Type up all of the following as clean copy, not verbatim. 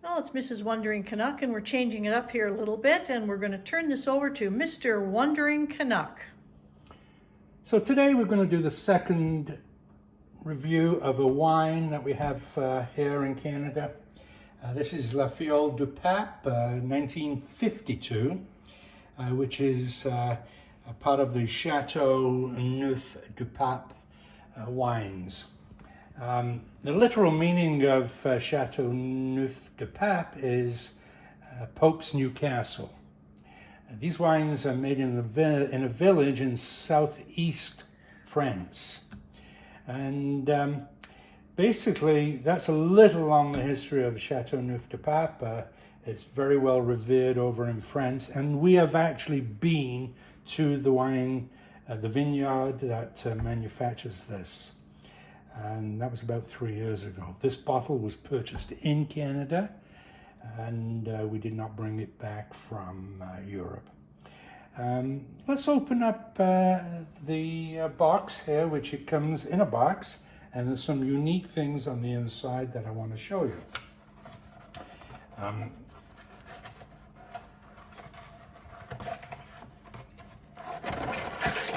Well, it's Mrs. Wondering Canuck, and we're changing it up here a little bit, and we're going to turn this over to Mr. Wondering Canuck. So today we're going to do the second review of a wine that we have here in Canada. This is La Fiole du Pape, 1952, which is a part of the Châteauneuf-du-Pape wines. The literal meaning of Châteauneuf-du-Pape is Pope's New Castle. These wines are made in a village in southeast France. And basically, that's a little on the history of Châteauneuf-du-Pape. It's very well revered over in France, and we have actually been to the vineyard that manufactures this. And that was about 3 years ago. This bottle was purchased in Canada, and we did not bring it back from Europe. Let's open up the box here, which it comes in a box, and there's some unique things on the inside that I want to show you.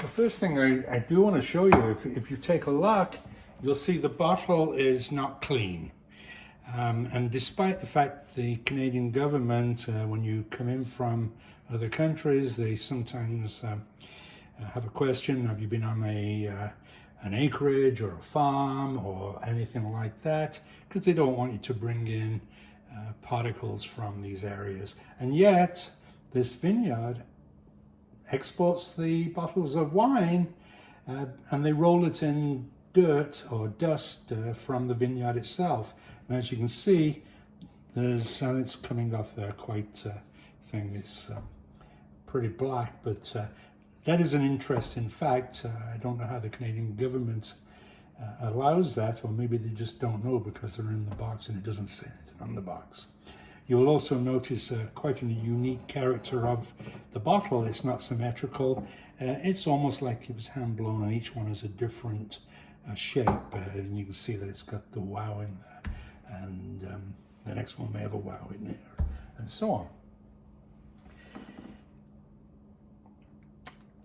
The first thing I do want to show you, if you take a look, you'll see the bottle is not clean. And despite the fact the Canadian government, when you come in from other countries, they sometimes have a question: have you been on an acreage or a farm or anything like that? Because they don't want you to bring in particles from these areas. And yet, this vineyard exports the bottles of wine and they roll it in dirt or dust from the vineyard itself. And as you can see, it's coming off there quite thing. It's pretty black, but that is an interesting fact. I don't know how the Canadian government allows that, or maybe they just don't know because they're in the box and it doesn't say anything on the box. You'll also notice quite a unique character of the bottle. It's not symmetrical. It's almost like it was hand blown, and each one has a different shape. And you can see that it's got the wow in there, and the next one may have a wow in there, and so on.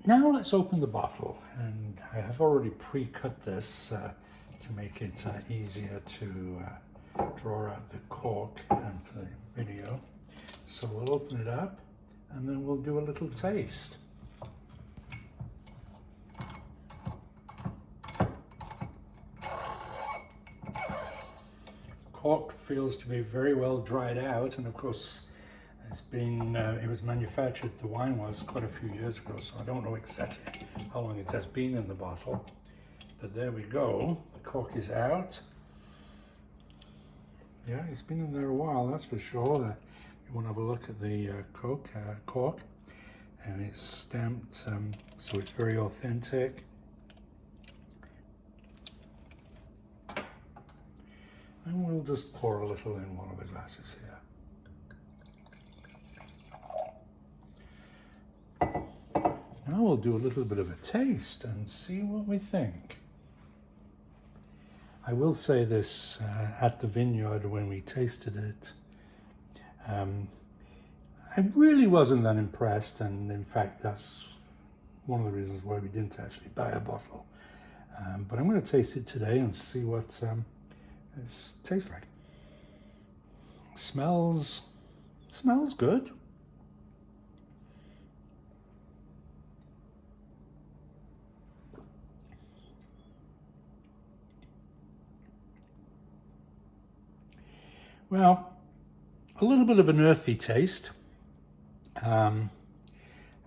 Now let's open the bottle, and I have already pre-cut this to make it easier to draw out the cork and for the video. So we'll open it up and then we'll do a little taste. Cork feels to be very well dried out, and of course it was manufactured, the wine was, quite a few years ago, so I don't know exactly how long it has been in the bottle. But there we go, the cork is out. Yeah, it's been in there a while, that's for sure. You want to have a look at the cork, and it's stamped, so it's very authentic. And we'll just pour a little in one of the glasses here. Now we'll do a little bit of a taste and see what we think. I will say this, at the vineyard when we tasted it, I really wasn't that impressed, and in fact that's one of the reasons why we didn't actually buy a bottle. But I'm going to taste it today and see what it tastes like. Smells good. Well, a little bit of an earthy taste. I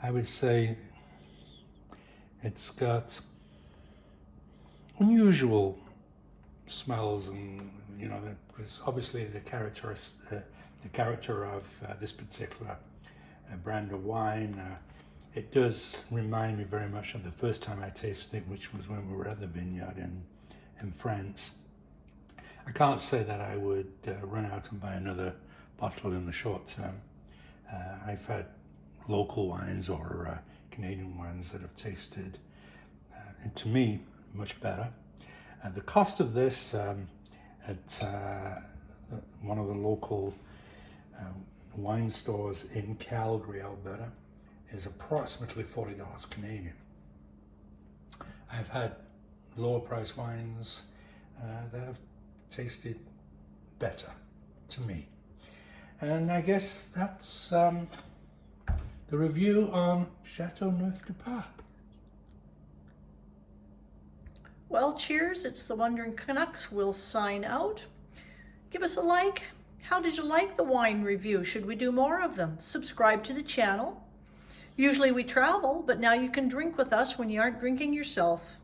would say it's got unusual smells, and because obviously the character of this particular brand of wine, it does remind me very much of the first time I tasted it, which was when we were at the vineyard in France. I can't say that I would run out and buy another bottle in the short term. I've had local wines or Canadian wines that have tasted, and to me, much better. The cost of this at one of the local wine stores in Calgary, Alberta, is approximately $40 Canadian. I've had lower price wines that have tasted better to me. And I guess that's the review on Châteauneuf-du-Pape. Well, cheers. It's the Wandering Canucks. We'll sign out. Give us a like. How did you like the wine review? Should we do more of them? Subscribe to the channel. Usually we travel, but now you can drink with us when you aren't drinking yourself.